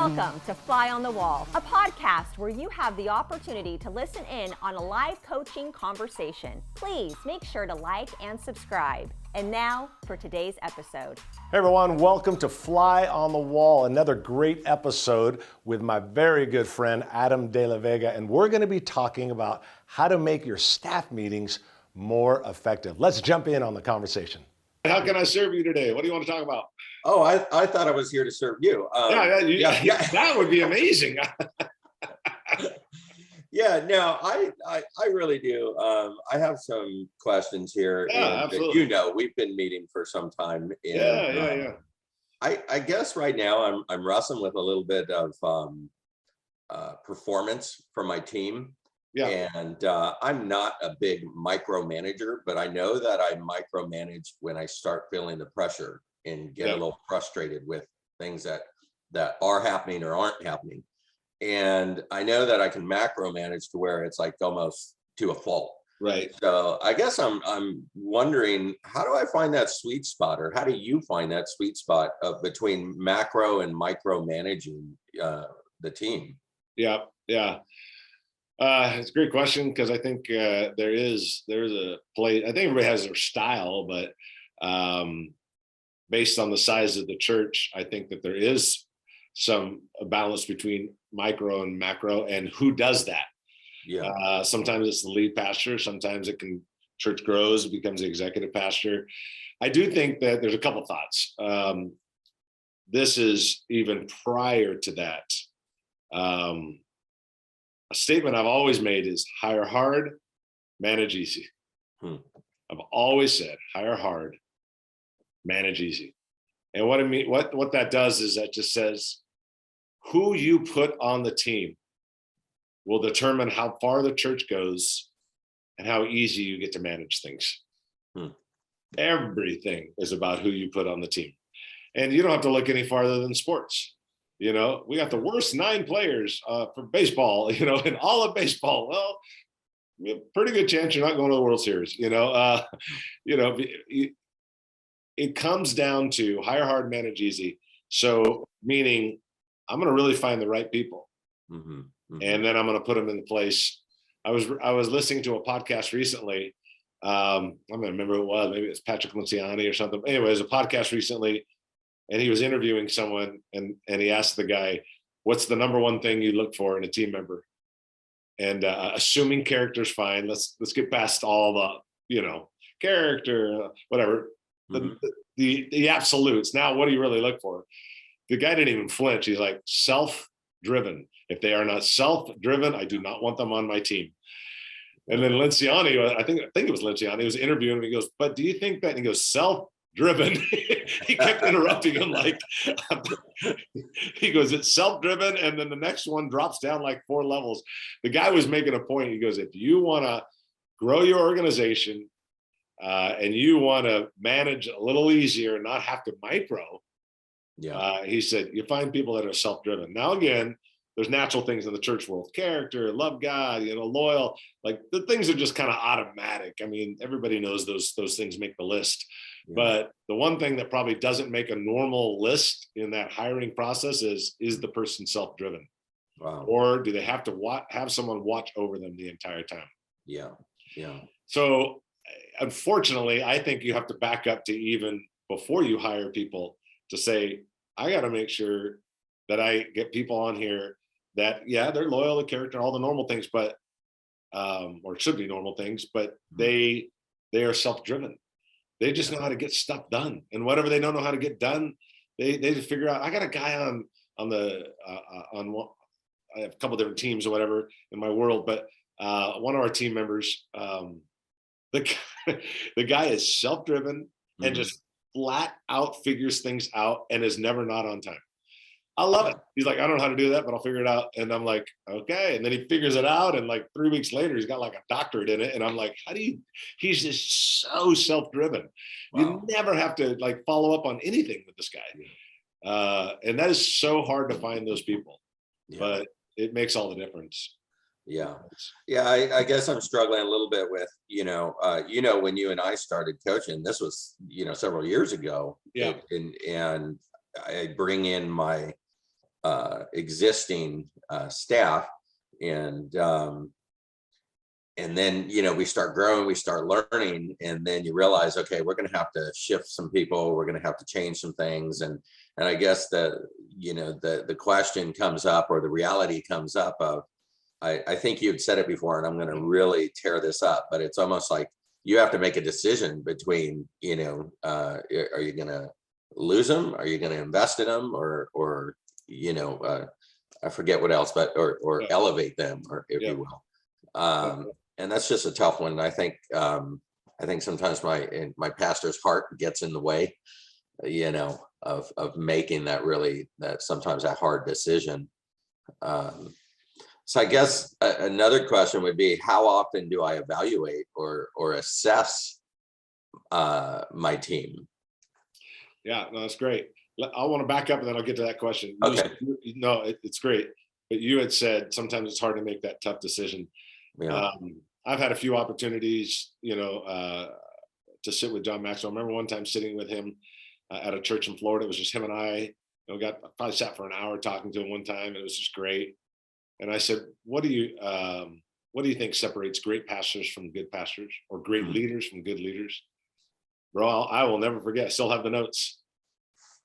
Welcome to Fly on the Wall, a podcast where you have the opportunity to listen in on a live coaching conversation. Please make sure to like and subscribe. And now for today's episode. Hey everyone, welcome to Fly on the Wall, another great episode with my very good friend Adam De La Vega, and we're going to be talking about how to make your staff meetings more effective. Let's jump in on the conversation. How can I serve you today? What do you want to talk about? Oh, I thought I was here to serve you. Yeah, that would be amazing. Yeah, no, I really do. I have some questions here. Yeah, absolutely. You know, we've been meeting for some time. And, Yeah. I guess right now I'm wrestling with a little bit of performance for my team. Yeah. And I'm not a big micromanager, but I know that I micromanage when I start feeling the pressure and get a little frustrated with things that are happening or aren't happening. And I know that I can macro manage to where it's like almost to a fault. Right. So I guess I'm wondering, how do I find that sweet spot, or how do you find that sweet spot of between macro and micro managing the team? Yeah. It's a great question, because I think there's a place. I think everybody has their style, but based on the size of the church, I think that there is some balance between micro and macro, and who does that. Yeah. Sometimes it's the lead pastor. Sometimes church grows, it becomes the executive pastor. I do think that there's a couple thoughts. This is even prior to that. A statement I've always made is hire hard, manage easy. I've always said hire hard, manage easy. And what I mean, what that does is that just says who you put on the team will determine how far the church goes and how easy you get to manage things. Everything is about who you put on the team. And you don't have to look any farther than sports. You know, we got the worst 9 players for baseball, in all of baseball. Well, you have a pretty good chance you're not going to the World Series, It comes down to hire hard, manage easy. So meaning I'm going to really find the right people. And then I'm going to put them in the place. I was listening to a podcast recently. I'm going to remember who it was. Maybe it's Patrick Lenciani or something. Anyway, it was a podcast recently, and he was interviewing someone, and he asked the guy, what's the number one thing you look for in a team member? And assuming character's fine, let's get past all the, character, whatever, the absolutes. Now, what do you really look for? The guy didn't even flinch. He's like, self-driven. If they are not self-driven, I do not want them on my team. And then Lenciani, I think it was Lenciani, he was interviewing him. He goes, but do you think that? And he goes, self-driven. He kept interrupting him, like, he goes, it's self-driven, and then the next one drops down like 4 levels. The guy was making a point. He goes, if you want to grow your organization and you want to manage a little easier and not have to micro, he said, you find people that are self-driven. Now, again, there's natural things in the church world: character, love God, loyal. Like, the things are just kind of automatic. I mean, everybody knows those things make the list. But the one thing that probably doesn't make a normal list in that hiring process is the person self-driven? Wow. Or do they have to have someone watch over them the entire time? Yeah. So unfortunately, I think you have to back up to even before you hire people to say, I got to make sure that I get people on here that, they're loyal to character, all the normal things, but or should be normal things, but they are self-driven. They just know how to get stuff done, and whatever they don't know how to get done, they just figure out. I got a guy on I have a couple different teams or whatever in my world, but one of our team members, the guy is self-driven and just flat out figures things out and is never not on time. I love it. He's like, I don't know how to do that, but I'll figure it out. And I'm like, okay. And then he figures it out. And like 3 weeks later, he's got like a doctorate in it. And I'm like, he's just so self-driven. Wow. You never have to like follow up on anything with this guy. And that is so hard to find those people, but it makes all the difference. Yeah. I guess I'm struggling a little bit with, when you and I started coaching, this was, several years ago. Yeah. And I bring in my existing staff, and then, you know, we start growing, we start learning, and then you realize, okay, we're going to have to shift some people, we're going to have to change some things, and I guess the question comes up, or the reality comes up of, I think you'd said it before, and I'm going to really tear this up, but it's almost like you have to make a decision between, you know, are you going to lose them? Are you going to invest in them, or you know, I forget what else, but or elevate them, or if you will. And that's just a tough one. I think sometimes my pastor's heart gets in the way, you know, of making that sometimes that hard decision. So I guess another question would be, how often do I evaluate or assess my team? Yeah, no, that's great. I want to back up and then I'll get to that question. Okay. No, it's great. But you had said sometimes it's hard to make that tough decision. Yeah. I've had a few opportunities, you know, to sit with John Maxwell. I remember one time sitting with him at a church in Florida. It was just him and I. You know, probably sat for an hour talking to him one time. It was just great. And I said, what do you think separates great pastors from good pastors, or great leaders from good leaders? Bro, I will never forget. I still have the notes.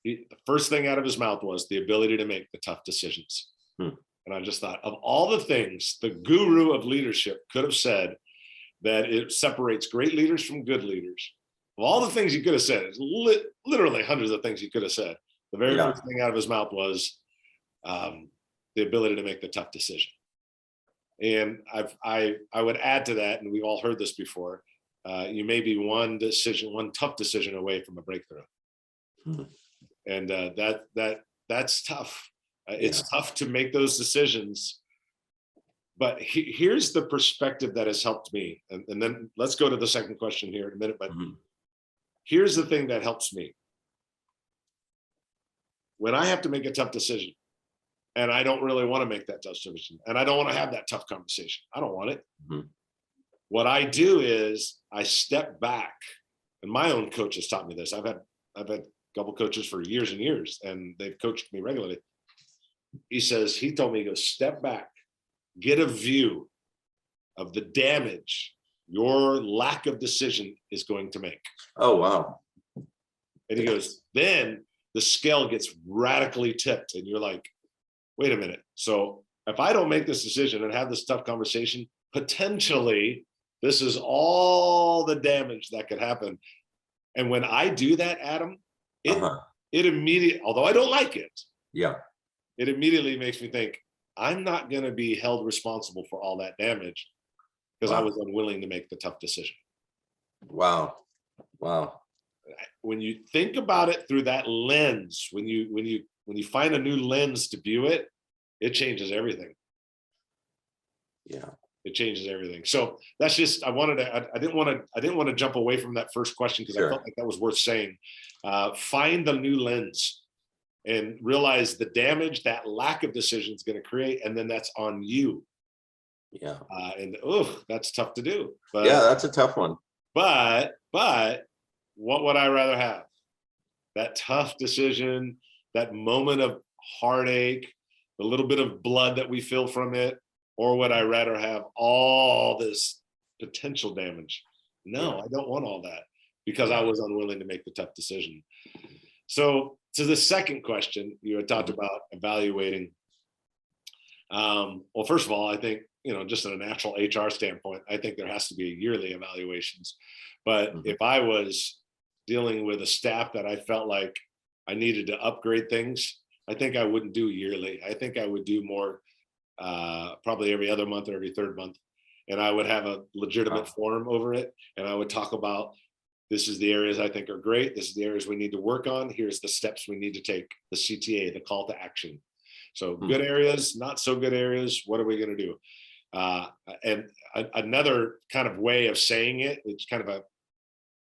The first thing out of his mouth was the ability to make the tough decisions. And I just thought, of all the things the guru of leadership could have said that it separates great leaders from good leaders, of all the things he could have said, it's literally hundreds of things he could have said. The very first thing out of his mouth was the ability to make the tough decision. And I would add to that, and we've all heard this before, you may be one tough decision away from a breakthrough. And that's tough. It's tough to make those decisions. But here's the perspective that has helped me. And then let's go to the second question here in a minute. But here's the thing that helps me. When I have to make a tough decision, and I don't really want to make that tough decision, and I don't want to have that tough conversation, I don't want it. What I do is I step back, and my own coach has taught me this. I've had a couple coaches for years and years, and they've coached me regularly. He told me, he goes, step back, get a view of the damage your lack of decision is going to make. Oh, wow. And he goes, then the scale gets radically tipped, and you're like, wait a minute. So if I don't make this decision and have this tough conversation, potentially this is all the damage that could happen. And when I do that, Adam, it immediately, although I don't like it, it immediately makes me think, I'm not going to be held responsible for all that damage because I was unwilling to make the tough decision. Wow. When you think about it through that lens, when you find a new lens to view it, it changes everything. Yeah. It changes everything. So that's just, I didn't want to jump away from that first question because I felt like that was worth saying. Find the new lens and realize the damage that lack of decision is going to create. And then that's on you. Yeah. And that's tough to do. But, yeah, that's a tough one. But what would I rather have? That tough decision, that moment of heartache, the little bit of blood that we feel from it, or would I rather have all this potential damage? No, I don't want all that because I was unwilling to make the tough decision. So to the second question, you had talked about evaluating. Well, first of all, I think, just in a natural HR standpoint, I think there has to be yearly evaluations. But if I was dealing with a staff that I felt like I needed to upgrade things, I think I wouldn't do yearly. I think I would do more probably every other month or every third month. And I would have a legitimate forum over it. And I would talk about, this is the areas I think are great. This is the areas we need to work on. Here's the steps we need to take, the CTA, the call to action. So good areas, not so good areas. What are we going to do? And another kind of way of saying it, it's kind of a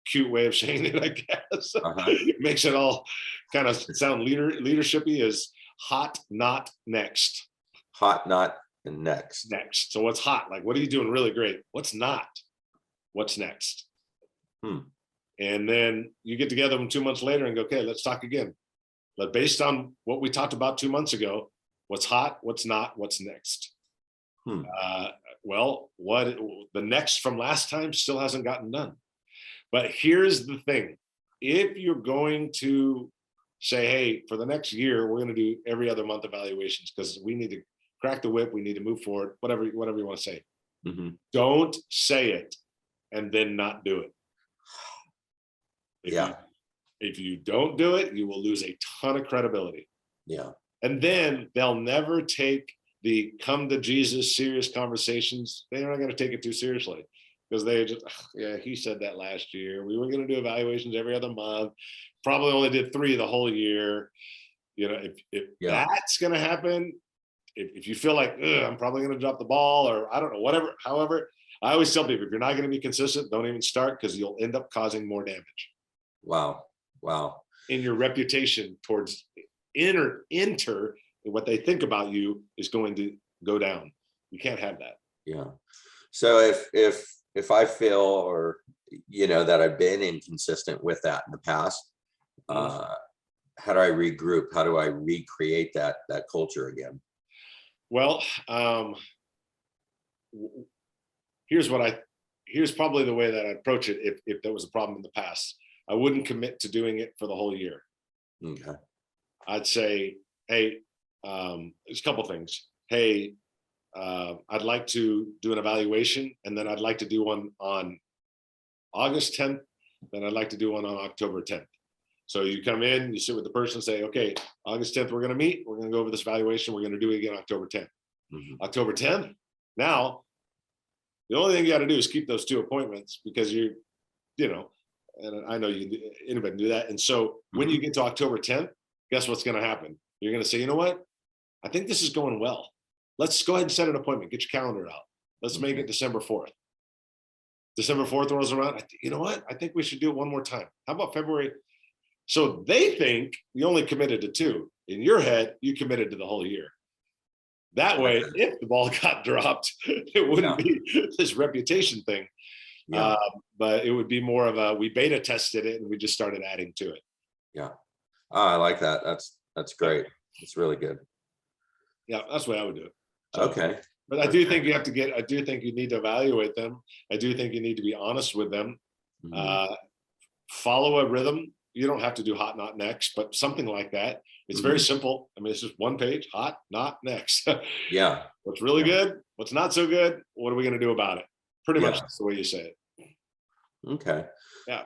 cute way of saying it, I guess. It makes it all kind of sound leadershipy, is hot, not next. Hot, not next. Next. So what's hot? Like, what are you doing really great? What's not? What's next? And then you get together 2 months later and go, okay, let's talk again. But based on what we talked about 2 months ago, What's hot, what's not, what's next. Hmm. Well, what the next from last time still hasn't gotten done. But here's the thing. If you're going to say, hey, for the next year, we're going to do every other month evaluations because we need to crack the whip, we need to move forward, whatever you want to say. Mm-hmm. Don't say it and then not do it. If you don't do it, you will lose a ton of credibility. Yeah. And then they'll never take the come to Jesus serious conversations. They're not going to take it too seriously because they just, yeah, he said that last year. We were going to do evaluations every other month. Probably only did 3 the whole year. You know, if that's going to happen, if you feel like I'm probably going to drop the ball or I don't know, whatever, however, I always tell people, if you're not going to be consistent, don't even start because you'll end up causing more damage. Wow. In your reputation towards enter what they think about you is going to go down. You can't have that. Yeah. So if I feel, or that I've been inconsistent with that in the past, how do I regroup? How do I recreate that culture again? Well, here's probably the way that I approach it. If there was a problem in the past, I wouldn't commit to doing it for the whole year. Okay. I'd say, hey, there's a couple things. Hey, I'd like to do an evaluation, and then I'd like to do one on August 10th, then I'd like to do one on October 10th. So you come in, you sit with the person, say, okay, August 10th, we're going to meet. We're going to go over this evaluation. We're going to do it again October 10th. Mm-hmm. October 10th. Now, the only thing you got to do is keep those 2 appointments because and I know anybody can do that. And so when you get to October 10th, guess what's going to happen? You're going to say, you know what? I think this is going well. Let's go ahead and set an appointment. Get your calendar out. Let's make it December 4th. December 4th rolls around. You know what? I think we should do it one more time. How about February? So they think you only committed to 2. In your head, you committed to the whole year. That way, if the ball got dropped, it wouldn't be this reputation thing. Yeah. But it would be more of we beta tested it and we just started adding to it. Yeah. Oh, I like that. That's great. It's really good. Yeah, that's what I would do. So, okay. But I do think I do think you need to evaluate them. I do think you need to be honest with them. Mm-hmm. Follow a rhythm. You don't have to do hot, not next, but something like that. It's very simple. I mean, it's just one page, hot, not next. Yeah. What's really good? What's not so good? What are we going to do about it? Pretty much that's the way you say it. Okay. Yeah.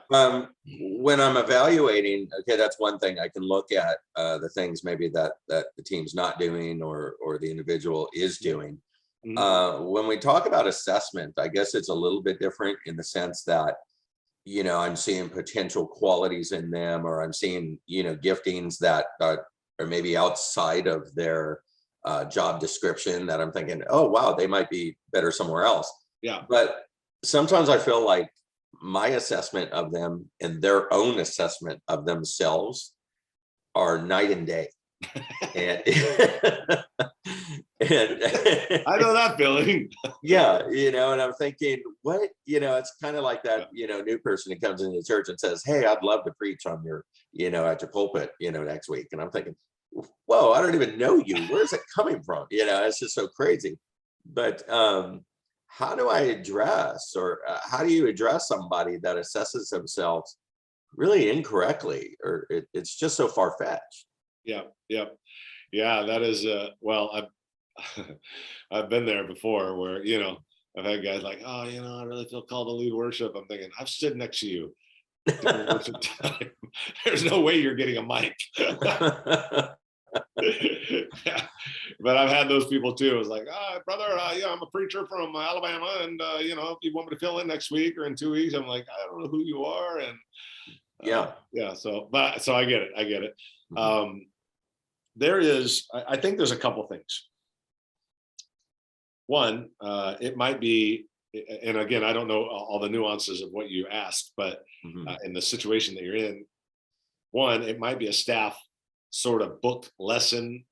When I'm evaluating, okay, that's one thing. I can look at the things maybe that the team's not doing or the individual is doing. Mm-hmm. When we talk about assessment, I guess it's a little bit different in the sense that, I'm seeing potential qualities in them, or I'm seeing, giftings that are maybe outside of their job description that I'm thinking, oh, wow, they might be better somewhere else. Yeah. But sometimes I feel like my assessment of them and their own assessment of themselves are night and day. and I know that feeling. Yeah, and I'm thinking, what, it's kind of like that, new person who comes into the church and says, hey, I'd love to preach on your, at your pulpit, next week. And I'm thinking, whoa, I don't even know you. Where's it coming from? It's just so crazy. But how do I address, or how do you address somebody that assesses themselves really incorrectly, or it's just so far-fetched? Yeah, that is well, I've been there before where I've had guys like, oh, I really feel called to lead worship. I'm thinking, I've stood next to you during worship time. There's no way you're getting a mic. Yeah. But I've had those people too. It's like, brother, I'm a preacher from Alabama, and if you want me to fill in next week or in 2 weeks, I'm like, I don't know who you are, and So I get it. Mm-hmm. I think there's a couple things. One, it might be, and again, I don't know all the nuances of what you asked, but in the situation that you're in, one, it might be a staff sort of book lesson,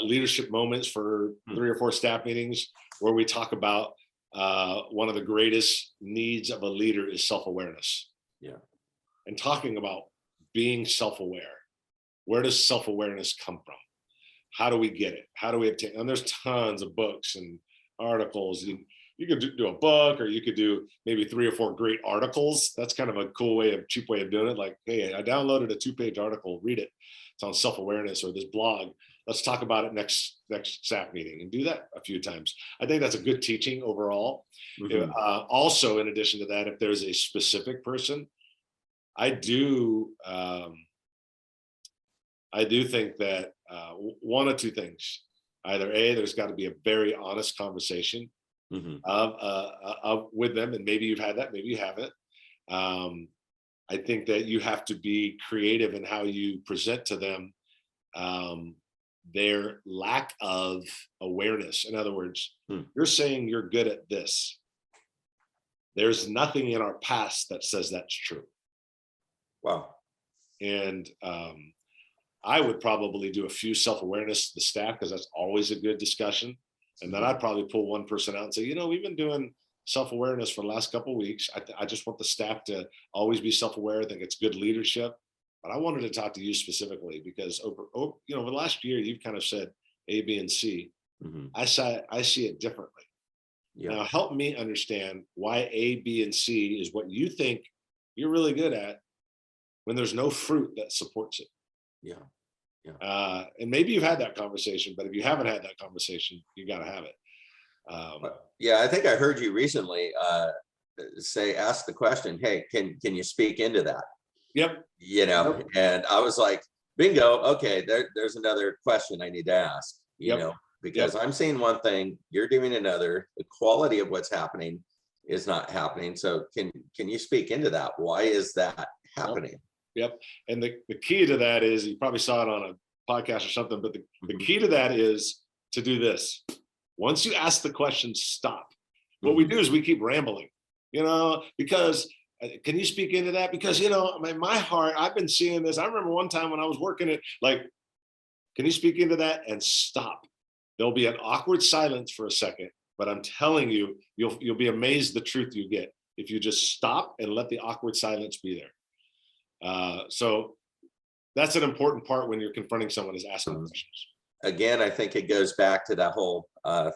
leadership moments for 3 or 4 staff meetings where we talk about one of the greatest needs of a leader is self-awareness. Yeah. And talking about being self-aware. Where does self-awareness come from? how do we get it? How do we obtain? And there's tons of books and articles. You could do a book, or you could do maybe 3 or 4 great articles. That's kind of a cool cheap way of doing it. Like, hey, I downloaded a 2-page article, read it. It's on self-awareness or this blog. Let's talk about it next staff meeting, and do that a few times. I think that's a good teaching overall. Mm-hmm. Also, in addition to that, if there's a specific person, I do think that one of two things: either A, there's got to be a very honest conversation with them, and maybe you've had that, maybe you haven't. I think that you have to be creative in how you present to them their lack of awareness. In other words, you're saying you're good at this. There's nothing in our past that says that's true. Wow. And I would probably do a few self-awareness to the staff, because that's always a good discussion. And then I'd probably pull one person out and say, we've been doing self-awareness for the last couple of weeks. I just want the staff to always be self-aware. I think it's good leadership. But I wanted to talk to you specifically because over the last year, you've kind of said A, B, and C. Mm-hmm. I see it differently. Yeah. Now help me understand why A, B, and C is what you think you're really good at, when there's no fruit that supports it. Yeah. And maybe you've had that conversation, but if you haven't had that conversation, you got to have it. I think I heard you recently ask the question, hey, can you speak into that? Yep. And I was like, bingo. Okay. There's another question I need to ask, because I'm seeing one thing, you're doing another. The quality of what's happening is not happening. So can you speak into that? Why is that happening? Yep. And the key to that is, you probably saw it on a podcast or something, but the key to that is to do this. Once you ask the question, stop. What we do is we keep rambling, because can you speak into that? Because, my heart, I've been seeing this. I remember one time when I was working it, like, can you speak into that? And stop. There'll be an awkward silence for a second, but I'm telling you, you'll be amazed the truth you get if you just stop and let the awkward silence be there. So that's an important part when you're confronting someone, is asking questions. Again, I think it goes back to that whole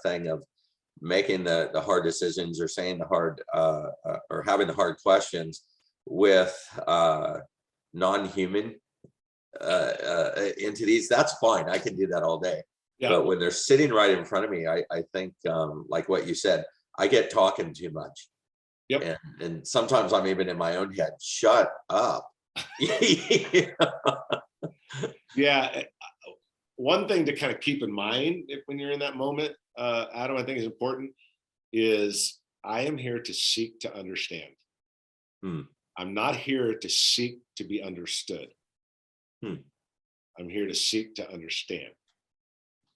thing of making the hard decisions, or saying the hard or having the hard questions with non-human entities. That's fine. I can do that all day. Yeah. But when they're sitting right in front of me, I think like what you said, I get talking too much. Yep. And sometimes I'm even in my own head. Shut up. Yeah. One thing to kind of keep in mind when you're in that moment, Adam, I think is important, is I am here to seek to understand. I'm not here to seek to be understood. I'm here to seek to understand.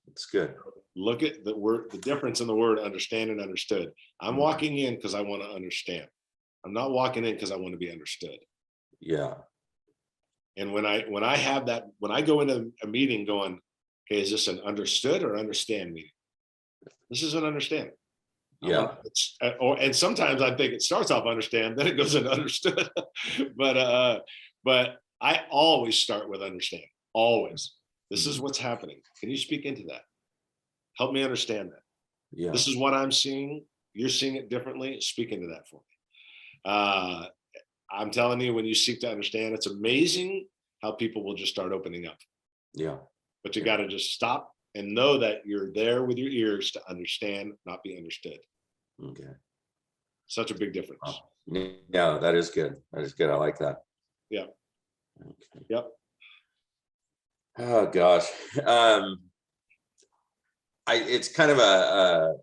It's good. Look at the difference in the word understand and understood. I'm walking in because I want to understand. I'm not walking in because I want to be understood. Yeah. And when I have that, when I go into a meeting going, okay, is this an understood or understand meeting? This is an understand. Yeah. And sometimes I think it starts off understand, then it goes into understood. But I always start with understand. Always. This is what's happening. Can you speak into that? Help me understand that. Yeah. This is what I'm seeing. You're seeing it differently. Speak into that for me. I'm telling you, when you seek to understand, it's amazing how people will just start opening up. Yeah. But you got to just stop and know that you're there with your ears to understand, not be understood. Okay. Such a big difference. Yeah, that is good. That is good. I like that. Yeah. Okay. Yep. Oh gosh. It's kind of a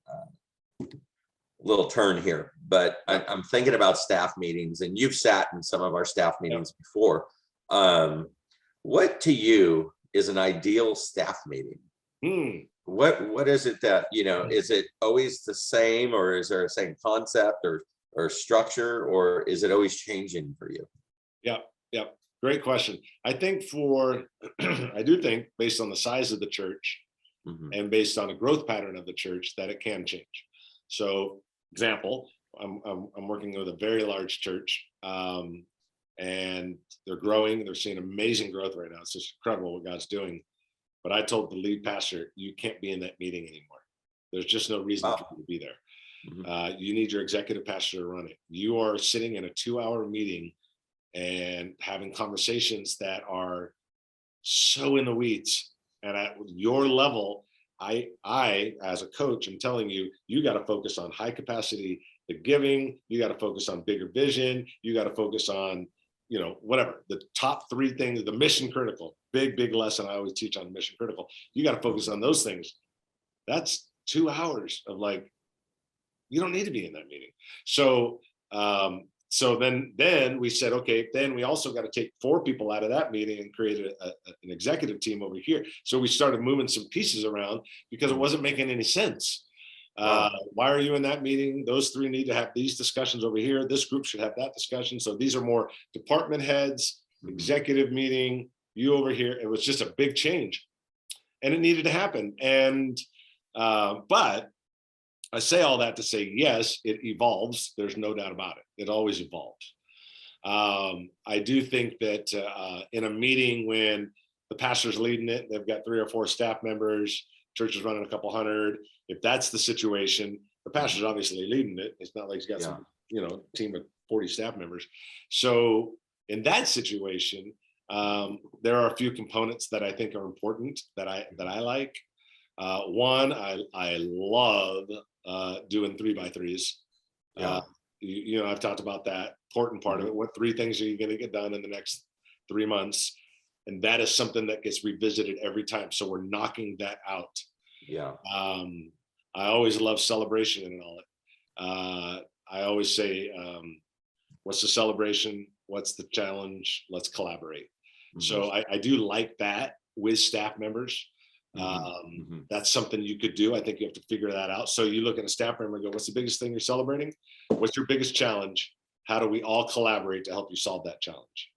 little turn here, but I'm thinking about staff meetings, and you've sat in some of our staff meetings before. What to you is an ideal staff meeting? What is it that, is it always the same, or is there a same concept or structure, or is it always changing for you? Yeah. Great question. I do think based on the size of the church and based on the growth pattern of the church, that it can change. So, example, I'm working with a very large church, and they're growing. They're seeing amazing growth right now. It's just incredible what God's doing. but I told the lead pastor, you can't be in that meeting anymore. There's just no reason for you to be there. You need your executive pastor to run it. You are sitting in a 2-hour meeting and having conversations that are so in the weeds. And at your level, I as a coach, I'm telling you, you got to focus on high capacity, the giving, you got to focus on bigger vision, you got to focus on, whatever, the top 3 things, the mission critical, big lesson I always teach on mission critical. You got to focus on those things. That's 2 hours of like, you don't need to be in that meeting. So, then we said, okay, then we also got to take 4 people out of that meeting and create an executive team over here. So we started moving some pieces around because it wasn't making any sense. Why are you in that meeting? Those 3 need to have these discussions over here. This group should have that discussion. So these are more department heads, executive meeting, you over here. It was just a big change and it needed to happen. And, but I say all that to say, yes, it evolves. There's no doubt about it. It always evolves. I do think that in a meeting when the pastor's leading it, they've got 3 or 4 staff members, church is running a couple hundred. If that's the situation, the pastor's obviously leading it. It's not like he's got some, team of 40 staff members. So in that situation, there are a few components that I think are important that I like. One, I love doing 3x3s. I've talked about that important part of it. What 3 things are you going to get done in the next 3 months? And that is something that gets revisited every time. So we're knocking that out. I always love celebration and all it. I always say, what's the celebration? What's the challenge? Let's collaborate. So I do like that with staff members. That's something you could do. I think you have to figure that out. So you look at a staff member and go, what's the biggest thing you're celebrating? What's your biggest challenge? How do we all collaborate to help you solve that challenge?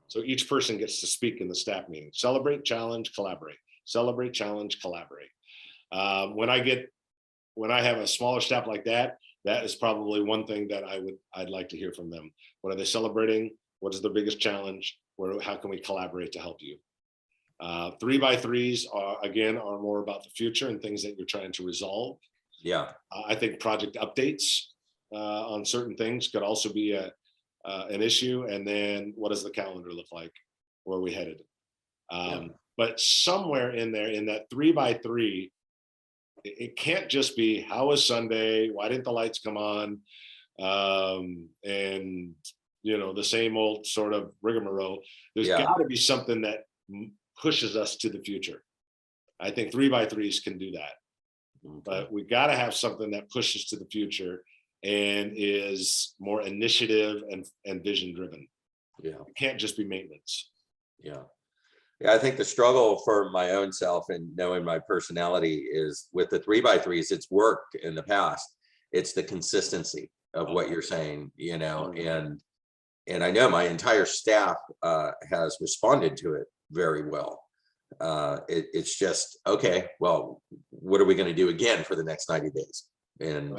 So each person gets to speak in the staff meeting. Celebrate, challenge, collaborate. Celebrate, challenge, collaborate. When I have a smaller staff like that, that is probably one thing that I'd like to hear from them. What are they celebrating? What is their biggest challenge? How can we collaborate to help you? 3x3s are more about the future and things that you're trying to resolve. I think project updates on certain things could also be an issue. And then what does the calendar look like? Where are we headed? But somewhere in there, in that 3x3, it can't just be, how was Sunday? Why didn't the lights come on? And the same old sort of rigmarole. There's got to be something that pushes us to the future. I think 3x3s can do that. But we got to have something that pushes to the future and is more initiative and vision driven. It can't just be maintenance. I think the struggle for my own self and knowing my personality is with the 3x3s, it's worked in the past. It's the consistency of what you're saying, and I know my entire staff has responded to it very well. It's just, okay, well, what are we going to do again for the next 90 days? And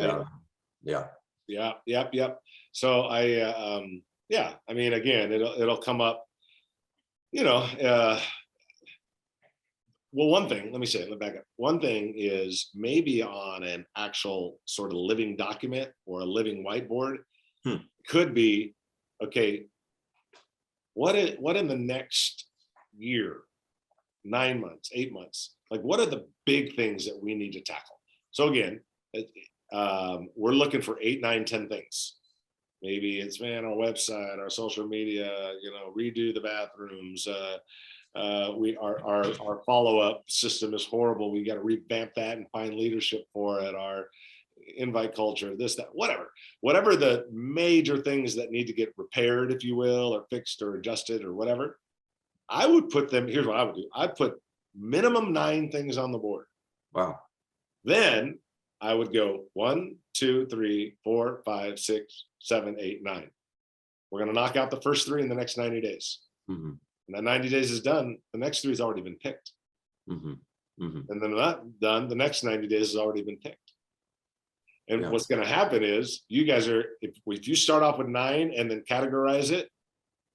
Yep. So I mean, again, it'll come up, well, one thing, let me back up. One thing is maybe on an actual sort of living document or a living whiteboard could be, okay, what in the next year, 9 months, 8 months, like what are the big things that we need to tackle? So again, we're looking for 8, 9, 10 things. Maybe it's our website, our social media, redo the bathrooms. Our follow-up system is horrible. We got to revamp that and find leadership for it. Our invite culture, this, that, whatever the major things that need to get repaired, if you will, or fixed or adjusted or whatever, I would put them, here's what I would do. I'd put minimum 9 things on the board. Wow. Then I would go 1, 2, 3, 4, 5, 6, 7, 8, 9. We're going to knock out the first 3 in the next 90 days. And that 90 days is done, the next 3 has already been picked. And then not done, the next 90 days has already been picked. And what's going to happen is you guys are, if you start off with 9 and then categorize it,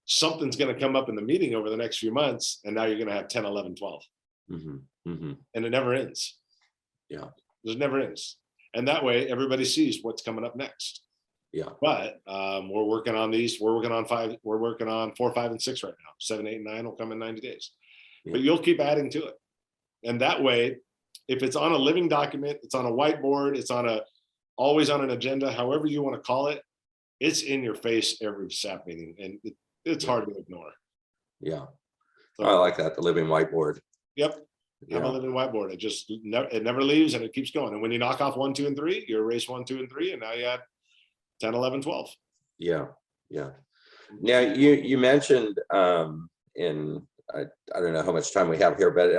something's going to come up in the meeting over the next few months. And now you're going to have 10, 11, 12. And it never ends. Yeah. It never ends. And that way everybody sees what's coming up next. Yeah. But we're working on these. We're working on 5. We're working on 4, 5, and 6 right now. 7, 8, and 9 will come in 90 days. Yeah. But you'll keep adding to it. And that way, if it's on a living document, it's on a whiteboard, it's always on an agenda, however you want to call it, it's in your face every SAP meeting, and it's hard to ignore. Yeah. So, I like that, the living whiteboard. Yep. Have a Yeah. living whiteboard. It never leaves, and it keeps going. And when you knock off 1, 2, and 3, you erase 1, 2, and 3, and now you add 10, 11, 12. Yeah. Yeah. Now you mentioned in I don't know how much time we have here, but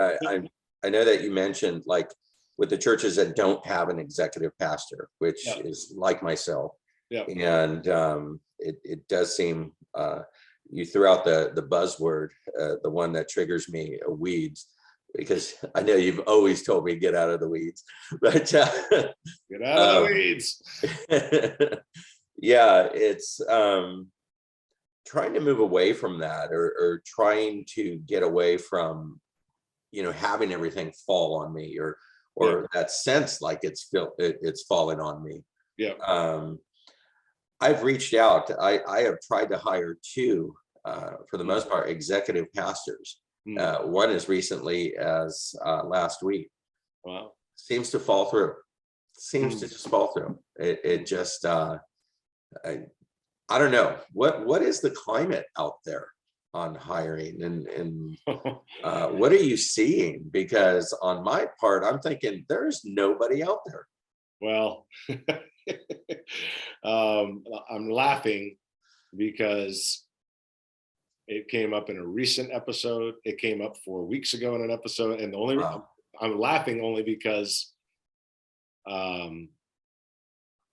I know that you mentioned, like, with the churches that don't have an executive pastor, which is like myself. Yeah. And it does seem you threw out the buzzword, the one that triggers me, weeds, because I know you've always told me get out of the weeds, but get out of the weeds. Yeah, it's trying to move away from that, or trying to get away from, having everything fall on me, or that sense like it's falling on me. Yeah. I've reached out. I have tried to hire 2, for the most part, executive pastors. One as recently as last week. Wow. Seems to fall through. Seems to just fall through. It just I don't know. What is the climate out there on hiring, and what are you seeing? Because on my part, I'm thinking there's nobody out there. Well, I'm laughing because it came up in a recent episode. It came up 4 weeks ago in an episode, and I'm laughing only because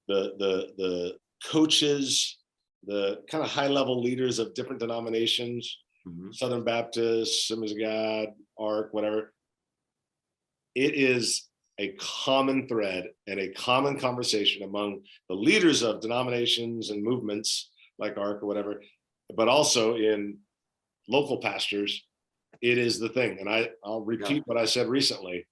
the coaches, the kind of high level leaders of different denominations, Southern Baptist, Assemblies of God, ARC, whatever, it is a common thread and a common conversation among the leaders of denominations and movements like ARC or whatever, but also in local pastors. It is the thing. And I'll repeat what I said recently.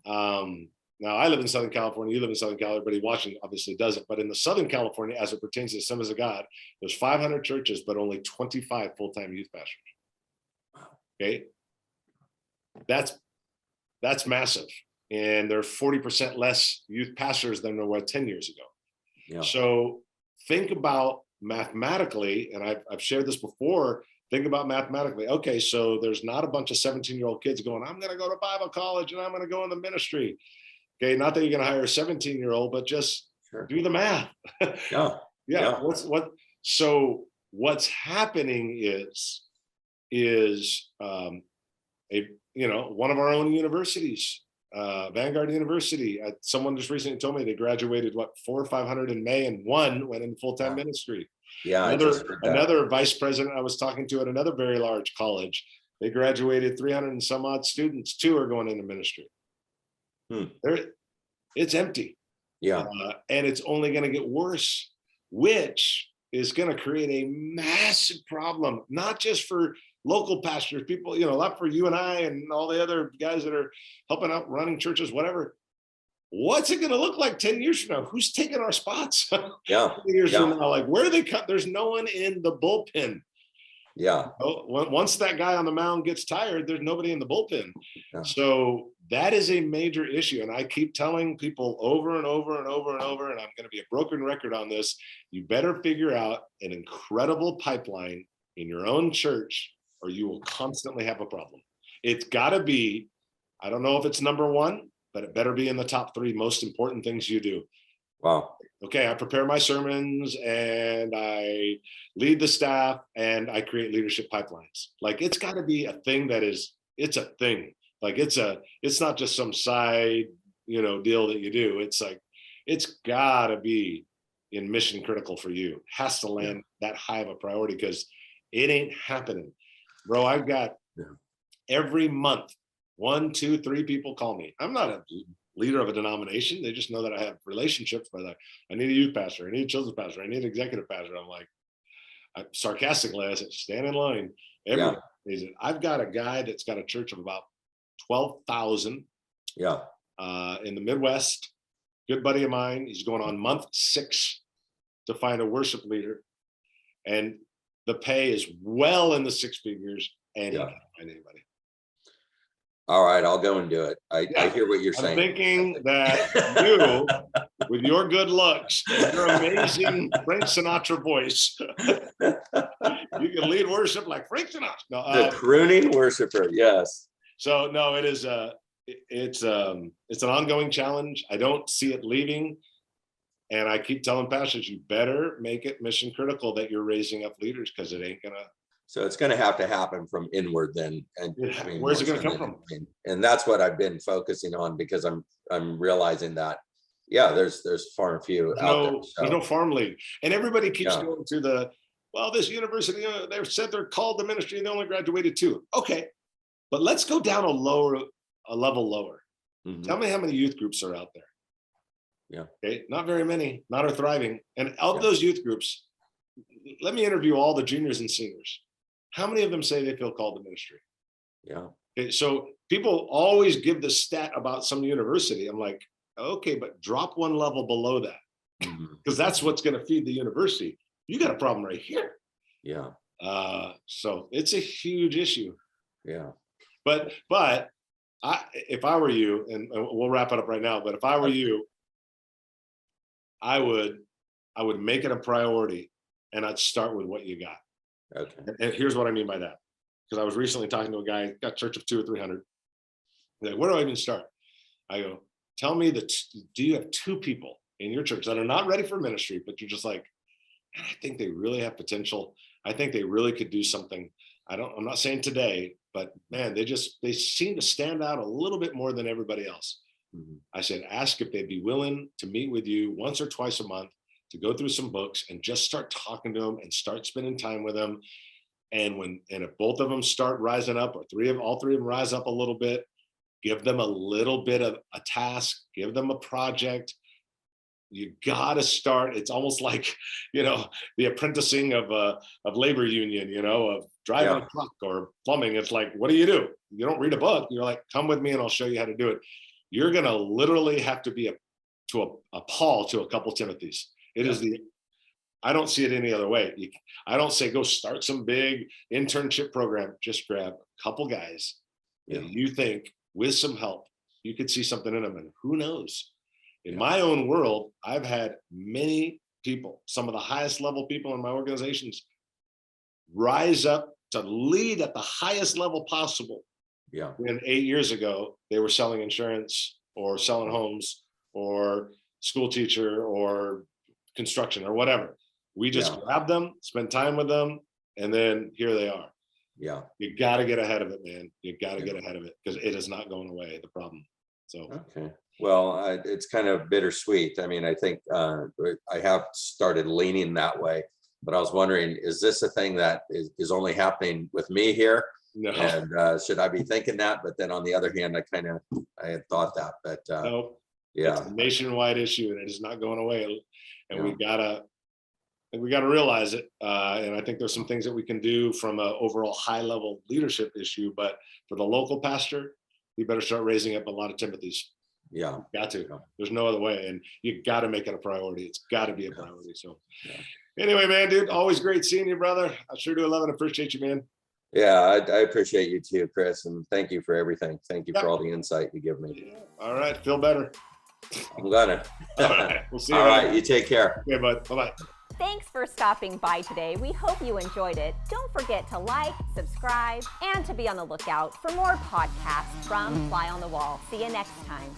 Now, I live in Southern California, you live in Southern California, everybody watching obviously doesn't, but in the Southern California, as it pertains to the Assemblies of God, there's 500 churches, but only 25 full-time youth pastors. Okay. That's massive. And there are 40% less youth pastors than there were 10 years ago. Yeah. So think about mathematically, and I've shared this before, think about mathematically. Okay, so there's not a bunch of 17-year-old kids going, I'm going to go to Bible college and I'm going to go in the ministry. Okay, not that you're going to hire a 17-year-old, but just do the math. Yeah. So what's happening is one of our own universities, Vanguard University. Someone just recently told me they graduated 400 or 500 in May, and 1 went into full-time ministry. Yeah, another vice president I was talking to at another very large college, they graduated 300 and some odd students. 2 are going into ministry. It's empty. Yeah, and it's only going to get worse, which is going to create a massive problem, not just for local pastors, people, not for you and I and all the other guys that are helping out running churches, whatever. What's it going to look like 10 years from now? Who's taking our spots? 10 years from now, like, where are they cut? There's no one in the bullpen. Yeah. Once that guy on the mound gets tired, there's nobody in the bullpen. Yeah. So that is a major issue. And I keep telling people over and over and over and over, and I'm going to be a broken record on this. You better figure out an incredible pipeline in your own church, or you will constantly have a problem. It's got to be, I don't know if it's number 1, but it better be in the top 3 most important things you do. Wow. Okay, I prepare my sermons and I lead the staff and I create leadership pipelines. Like, it's got to be a thing it's a thing. Like, it's not just some side, deal that you do. It's like, it's got to be in mission critical for you. It has to land that high of a priority, because it ain't happening. Bro, I've got every month, 1, 2, 3 people call me. I'm not a leader of a denomination. They just know that I have relationships. But I need a youth pastor. I need a children's pastor. I need an executive pastor. I'm like, sarcastically, I said, stand in line. I've got a guy that's got a church of about 12,000. Yeah. In the Midwest. Good buddy of mine. He's going on month 6 to find a worship leader. And the pay is well in the 6 figures, and he can't find anybody. All right, I'll go and do it. I hear what you're saying. I'm thinking that you, with your good looks, your amazing Frank Sinatra voice, you can lead worship like Frank Sinatra. No, the crooning worshiper, yes. So no, it is it's an ongoing challenge. I don't see it leaving. And I keep telling pastors, you better make it mission critical that you're raising up leaders, because it ain't gonna. So it's going to have to happen from inward then. And where's it going to come from? And that's what I've been focusing on, because I'm realizing that, there's far and few out there. So. There's no farm league. And everybody keeps going to this university, they've said they're called to ministry and they only graduated 2. Okay. But let's go down a level lower. Mm-hmm. Tell me how many youth groups are out there. Yeah. Okay. Not very many, not are thriving. And of those youth groups, let me interview all the juniors and seniors. How many of them say they feel called to ministry? Yeah. Okay, so people always give the stat about some university. I'm like, okay, but drop one level below that, because that's what's going to feed the university. You got a problem right here. Yeah. So it's a huge issue. Yeah. But if I were you, and we'll wrap it up right now, but if I were you, I would make it a priority, and I'd start with what you got. Okay. And here's what I mean by that. Because I was recently talking to a guy, got a church of 200 or 300. Like, where do I even start? I go, tell me do you have 2 people in your church that are not ready for ministry, but you're just like, man, I think they really have potential. I think they really could do something. I'm not saying today, but man, they seem to stand out a little bit more than everybody else. Mm-hmm. I said, ask if they'd be willing to meet with you once or twice a month to go through some books and just start talking to them and start spending time with them. And if both of them start rising up, or all three of them rise up a little bit, give them a little bit of a task, give them a project. You got to start. It's almost like, the apprenticing of labor union, of driving a truck or plumbing. It's like, what do? You don't read a book. You're like, come with me and I'll show you how to do it. You're going to literally have to be a Paul to a couple Timothys. It is I don't see it any other way. I don't say go start some big internship program. Just grab a couple guys that you think, with some help, you could see something in them. And who knows? In my own world, I've had many people, some of the highest level people in my organizations, rise up to lead at the highest level possible. Yeah. When 8 years ago, they were selling insurance or selling homes or school teacher or construction or whatever. We just grab them, spend time with them, and then here they are. Yeah. You got to get ahead of it, man. You got to get ahead of it, because it is not going away, the problem. So, okay. Well, it's kind of bittersweet. I mean, I think I have started leaning that way, but I was wondering, is this a thing that is only happening with me here? No. And should I be thinking that? But then on the other hand, I had thought that, but nope. It's a nationwide issue, and it is not going away. And we gotta realize it. And I think there's some things that we can do from an overall high level leadership issue, but for the local pastor, you better start raising up a lot of Timothys. Yeah. Got to. There's no other way. And you got to make it a priority. It's got to be a priority. So anyway, man, dude, always great seeing you, brother. I sure do love and appreciate you, man. Yeah, I appreciate you too, Chris. And thank you for everything. Thank you for all the insight you give me. Yeah. All right. Feel better. I'm gonna. All right. We'll see you. All right. You take care. Okay, bud. Bye-bye. Thanks for stopping by today. We hope you enjoyed it. Don't forget to like, subscribe, and to be on the lookout for more podcasts from Fly on the Wall. See you next time.